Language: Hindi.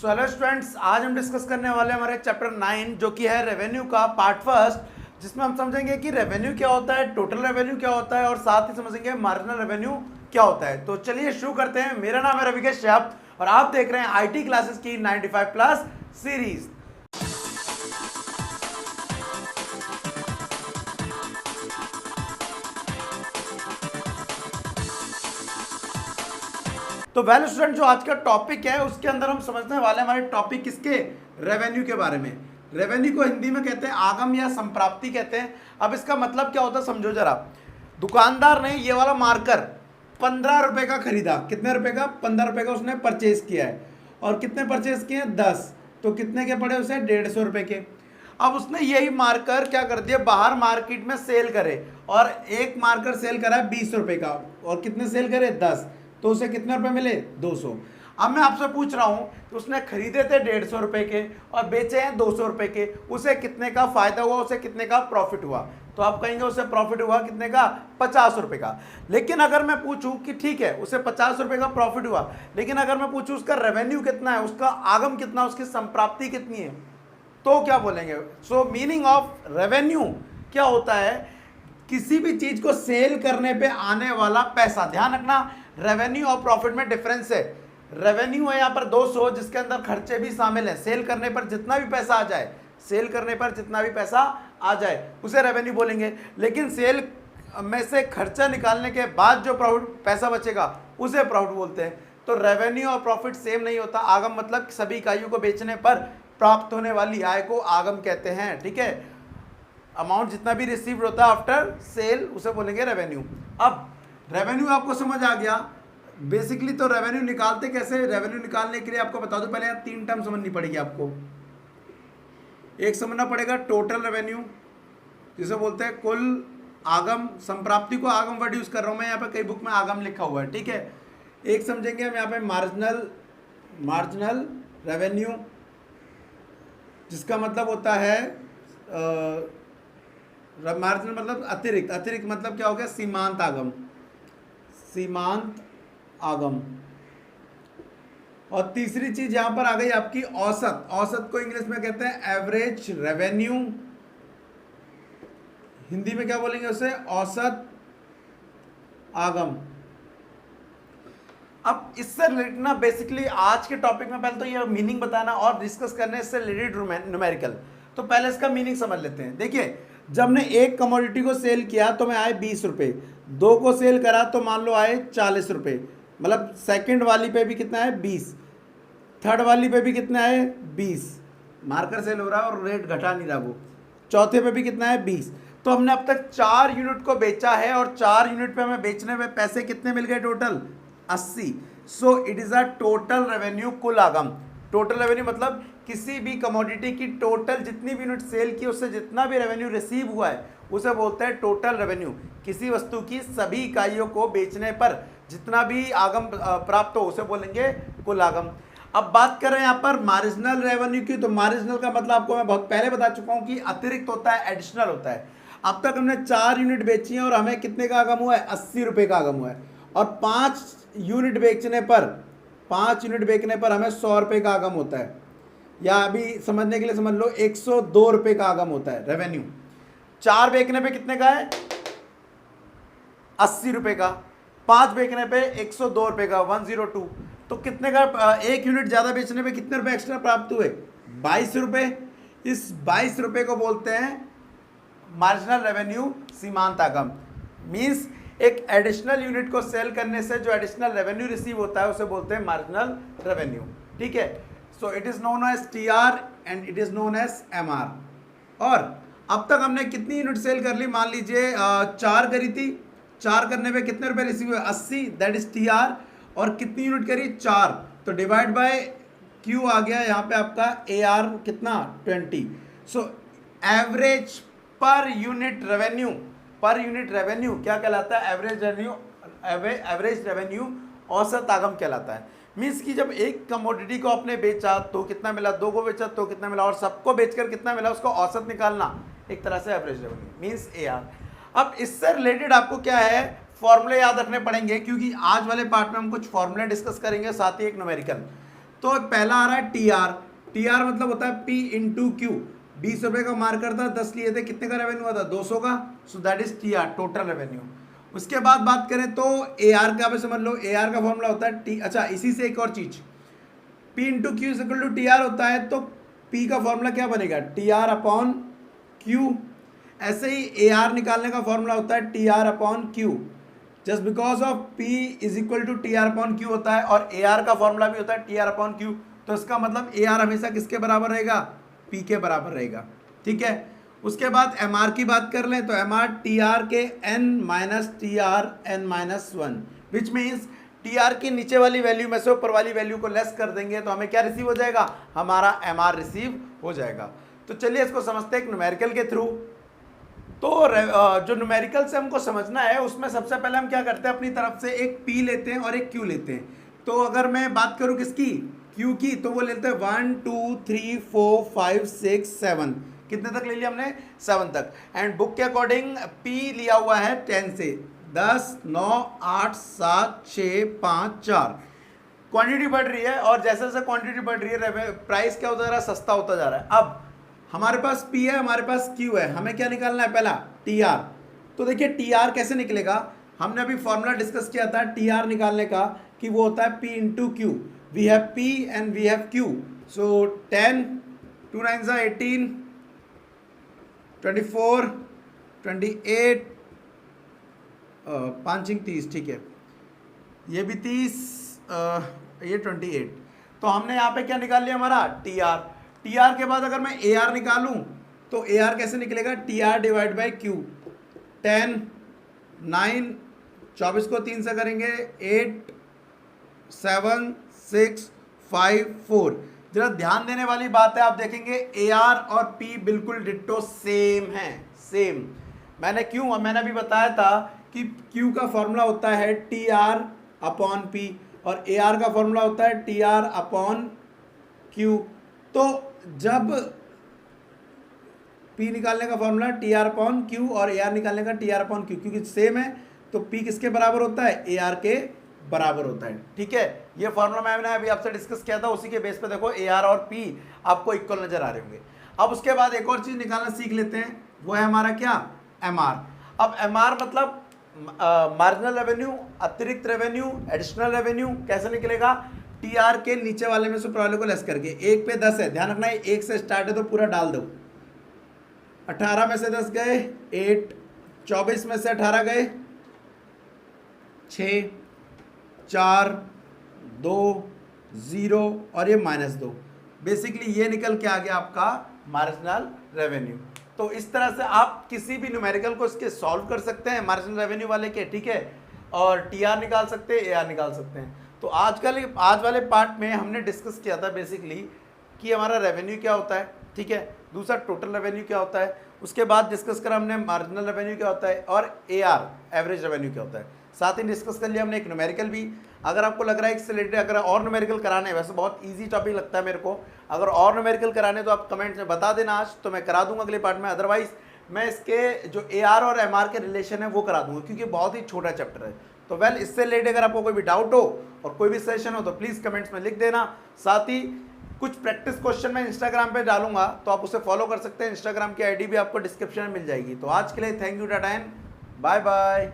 सो हेलो स्टूडेंट्स, आज हम डिस्कस करने वाले हैं हमारे चैप्टर 9 जो कि है रेवेन्यू का पार्ट फर्स्ट, जिसमें हम समझेंगे कि रेवेन्यू क्या होता है, टोटल रेवेन्यू क्या होता है और साथ ही समझेंगे मार्जिनल रेवेन्यू क्या होता है। तो चलिए शुरू करते हैं। मेरा नाम है रविकेश श्याम और आप देख रहे हैं आईटी क्लासेस की 95 प्लस सीरीज। तो वेल स्टूडेंट, जो आज का टॉपिक है उसके अंदर हम समझने वाले हैं हमारे टॉपिक किसके, रेवेन्यू के बारे में। रेवेन्यू को हिंदी में कहते हैं आगम या संप्राप्ति कहते हैं। अब इसका मतलब क्या होता है समझो जरा। दुकानदार ने ये वाला मार्कर 15 रुपए का खरीदा। कितने रुपए का? 15 रुपए का उसने परचेज किया है। और कितने परचेज किए? 10। तो कितने के पड़े उसे? 150 रुपए के। अब उसने यही मार्कर क्या कर दिया, बाहर मार्केट में सेल करे और एक मार्कर सेल करा है 20 रुपए का और कितने सेल करे? 10। तो उसे कितने रुपए मिले? 200। अब मैं आपसे पूछ रहा हूं कि उसने खरीदे थे 150 रुपए के और बेचे हैं 200 रुपए के, उसे कितने का फायदा हुआ, उसे कितने का प्रॉफिट हुआ? तो आप कहेंगे उसे प्रॉफिट हुआ कितने का? 50 रुपए का। लेकिन अगर मैं पूछूं कि ठीक है उसे 50 रुपए का प्रॉफिट हुआ, लेकिन अगर मैं पूछूं उसका रेवेन्यू कितना है, उसका आगम कितना, उसकी संप्राप्ति कितनी है, तो क्या बोलेंगे? सो मीनिंग ऑफ रेवेन्यू क्या होता है? किसी भी चीज को सेल करने पे आने वाला पैसा। ध्यान रखना, रेवेन्यू और प्रॉफिट में डिफरेंस है। रेवेन्यू है यहाँ पर 200, जिसके अंदर खर्चे भी शामिल हैं। सेल करने पर जितना भी पैसा आ जाए, सेल करने पर जितना भी पैसा आ जाए उसे रेवेन्यू बोलेंगे। लेकिन सेल में से खर्चा निकालने के बाद जो प्रॉफिट पैसा बचेगा उसे प्रॉफिट बोलते हैं। तो रेवेन्यू और प्रॉफिट सेम नहीं होता। आगम मतलब सभी इकाइयों को बेचने पर प्राप्त होने वाली आय को आगम कहते हैं। ठीक है, अमाउंट जितना भी रिसीव्ड होता है आफ्टर सेल उसे बोलेंगे रेवेन्यू। अब रेवेन्यू आपको समझ आ गया बेसिकली। तो रेवेन्यू निकालते कैसे? रेवेन्यू निकालने के लिए आपको बता दूं, पहले यहाँ 3 टर्म समझनी पड़ेगी आपको। एक समझना पड़ेगा टोटल रेवेन्यू, जिसे बोलते हैं कुल आगम। संप्राप्ति को आगम वर्ड यूज कर रहा हूं मैं, यहाँ पे कई बुक में आगम लिखा हुआ है। ठीक है, एक समझेंगे हम यहाँ पे मार्जिनल रेवेन्यू, जिसका मतलब होता है मार्जिनल मतलब अतिरिक्त। अतिरिक्त मतलब क्या हो गया? सीमांत आगम। सीमांत आगम। और तीसरी चीज यहां पर आ गई आपकी औसत। औसत को इंग्लिश में कहते हैं एवरेज रेवेन्यू। हिंदी में क्या बोलेंगे उसे? औसत आगम। अब इससे रिलेटेड ना बेसिकली आज के टॉपिक में पहले तो ये मीनिंग बताना और डिस्कस करने इससे रिलेटेड न्यूमेरिकल। तो पहले इसका मीनिंग समझ लेते हैं। देखिए, जब ने एक कमोडिटी को सेल किया तो मैं आए 20 रुपए, 2 को सेल करा तो मान लो आए 40 रुपए। मतलब सेकंड वाली पे भी कितना है? 20। थर्ड वाली पे भी कितना है? 20। मार्कर सेल हो रहा है और रेट घटा नहीं रहा वो। चौथे पे भी कितना है? 20। तो हमने अब तक 4 यूनिट को बेचा है और 4 यूनिट पे हमें बेचने में पैसे कितने मिल गए? Total 80। So it is a total revenue, कुल आगम। टोटल रेवेन्यू मतलब किसी भी कमोडिटी की टोटल जितनी भी यूनिट सेल की उससे जितना भी रेवेन्यू रिसीव हुआ है उसे बोलते हैं टोटल रेवेन्यू। किसी वस्तु की सभी इकाइयों को बेचने पर जितना भी आगम प्राप्त हो उसे बोलेंगे कुल आगम। अब बात करें यहाँ पर मार्जिनल रेवेन्यू की, तो मार्जिनल का मतलब आपको मैं बहुत पहले बता चुका हूँ कि अतिरिक्त होता है, एडिशनल होता है। अब तक हमने 4 यूनिट बेची हैं और हमें कितने का आगम हुआ है? 80 रुपए का आगम हुआ है। और 5 यूनिट बेचने पर हमें 100 रुपए का आगम होता है। या अभी समझने के लिए समझ लो 102 रुपए का आगम होता है रेवेन्यू। 4 बेचने पे कितने का है? 80 रुपए का। 5 बेचने पे 102 रुपए का, 102। तो कितने का? 1 यूनिट ज्यादा बेचने पे कितने रुपए एक्स्ट्रा प्राप्त हुए? 22 रुपए। इस 22 रुपए को बोलते हैं मार्जिनल रेवेन्यू, सीमांत आगम। मींस एक एडिशनल यूनिट को सेल करने से जो एडिशनल रेवेन्यू रिसीव होता है उसे बोलते हैं मार्जिनल रेवेन्यू। ठीक है, so it is known as TR and it is known as MR। और अब तक हमने कितनी यूनिट सेल कर ली? मान लीजिए 4 करी थी। 4 करने पे कितने रुपए रिसीव हुए? 80, दैट इज TR। और कितनी यूनिट करी? 4। तो डिवाइड बाय Q आ गया यहाँ पे आपका AR कितना? 20। So average per unit revenue, per unit revenue क्या कहलाता है? एवरेज रेवेन्यू औसत आगम कहलाता है। मीन्स कि जब एक कमोडिटी को आपने बेचा तो कितना मिला, 2 को बेचा तो कितना मिला, और सबको बेचकर कितना मिला उसको औसत निकालना, एक तरह से एवरेज रेवेन्यू मीन्स AR। अब इससे रिलेटेड आपको क्या है, फॉर्मूले याद रखने पड़ेंगे, क्योंकि आज वाले पार्ट में हम कुछ फॉर्मूले डिस्कस करेंगे, साथ ही एक न्यूमेरिकल। तो पहला आ रहा है टी आर। टी आर मतलब होता है पी इंटू क्यू। 20 रुपए का मार्कर था, 10 लिए थे, कितने का रेवेन्यू हुआ था? 200 का। So that is T R, total revenue. उसके बाद बात करें तो ए आर का, समझ लो ए आर का फॉर्मूला होता है टी, अच्छा इसी से एक और चीज, P into Q is equal to T R होता है, तो पी का फॉर्मूला क्या बनेगा? T R upon Q. ऐसे ही ए आर निकालने का फॉर्मूला होता है T R upon Q, just because of P is equal to T R upon Q होता है, और ए आर का फॉर्मूला भी होता है टी आर अपॉन क्यू। तो इसका मतलब ए आर हमेशा किसके बराबर रहेगा? पी के बराबर रहेगा, ठीक है। उसके बाद एम आर की बात कर लें तो एम आर टी आर के N minus T R N minus one, which means T R की नीचे वाली वैल्यू में से ऊपर वाली वैल्यू को लेस कर देंगे तो हमें क्या रिसीव हो जाएगा? हमारा एम आर रिसीव हो जाएगा। तो चलिए इसको समझते हैं एक न्यूमेरिकल के थ्रू। तो जो न्यूमेरिकल से हमको समझना है उसमें सबसे पहले हम क्या करते हैं, अपनी तरफ से एक पी लेते हैं और एक क्यू लेते हैं। तो अगर मैं बात करूं किसकी? क्यू की, तो वो लेते हैं 1 2 3 4 5 6 7, कितने तक ले लिया हमने? 7 तक। एंड बुक के अकॉर्डिंग पी लिया हुआ है 10 से, 10 9 8 7 6 5 4। क्वांटिटी बढ़ रही है और जैसे जैसे क्वांटिटी बढ़ रही है प्राइस क्या होता जा रहा है? सस्ता होता जा रहा है। अब हमारे पास P है, हमारे पास Q है, हमें क्या निकालना है? पहला TR। तो देखिए TR कैसे निकलेगा, हमने अभी फॉर्मूला डिस्कस किया था TR निकालने का, कि वो होता है P into Q. We have P and we have Q। So 10 2 9 18 24 28 5 30, ठीक है, ये भी 30, ये 28। तो हमने यहाँ पे क्या निकाल लिया? हमारा TR। TR के बाद अगर मैं AR निकालूं तो AR कैसे निकलेगा? TR divide by Q। 10 9 24 को 3 से करेंगे 8 7 6 5 4। जरा ध्यान देने वाली बात है, आप देखेंगे AR और P बिल्कुल डिट्टो सेम है, सेम। मैंने अभी बताया था कि Q का फॉर्मूला होता है TR अपॉन P और AR का फॉर्मूला होता है TR अपॉन Q। तो जब P निकालने का फॉर्मूला TR अपॉन Q और AR निकालने का TR अपॉन Q, क्योंकि सेम है तो P किसके बराबर होता है? AR के बराबर होता है, ठीक है। ये फॉर्मूला मैंने अभी आपसे डिस्कस किया था, उसी के बेस पे देखो AR और P आपको इक्वल नजर आ रहे होंगे। अब उसके बाद एक और चीज निकालना सीख लेते हैं, वो है हमारा क्या? MR। अब MR मतलब मार्जिनल रेवेन्यू, अतिरिक्त रेवेन्यू, एडिशनल रेवेन्यू। कैसे निकलेगा? TR के नीचे वाले में से ऊपर वाले को लेस करके। 1 पे 10 है, ध्यान रखना है 1 से स्टार्ट है तो पूरा डाल दो। 18 में से 10 गए 8, 24 में से 18 गए 6 4 2 0 और ये -2। बेसिकली ये निकल के आ गया आपका मार्जिनल रेवेन्यू। तो इस तरह से आप किसी भी न्यूमेरिकल को इसके सॉल्व कर सकते हैं मार्जिनल रेवेन्यू वाले के, ठीक है, और TR निकाल सकते हैं, AR निकाल सकते हैं। तो आज वाले पार्ट में हमने डिस्कस किया था बेसिकली कि हमारा रेवेन्यू क्या होता है, ठीक है, दूसरा टोटल रेवेन्यू क्या होता है, उसके बाद डिस्कस करा हमने मार्जिनल रेवेन्यू क्या होता है, और AR एवरेज रेवेन्यू क्या होता है। साथ ही डिस्कस कर लिया हमने एक न्यूमेरिकल भी। अगर आपको लग रहा है इससे रिलेटेड अगर और न्यूमेरिकल कराने, वैसे बहुत ईजी टॉपिक लगता है मेरे को, अगर और न्यूमेरिकल कराने तो आप कमेंट्स में बता देना, आज तो मैं करा दूंगा अगले पार्ट में। अदरवाइज मैं इसके जो AR और MR के रिलेशन है वो करा दूंगा, क्योंकि बहुत ही छोटा चैप्टर है। तो वेल, इससे रिलेटेड अगर आपको कोई भी डाउट हो और कोई भी सजेशन हो तो प्लीज़ कमेंट्स में लिख देना। साथ ही कुछ प्रैक्टिस क्वेश्चन मैं इंस्टाग्राम पे डालूंगा, तो आप उसे फॉलो कर सकते हैं। इंस्टाग्राम की ID भी आपको डिस्क्रिप्शन में मिल जाएगी। तो आज के लिए thank you, tata and bye bye.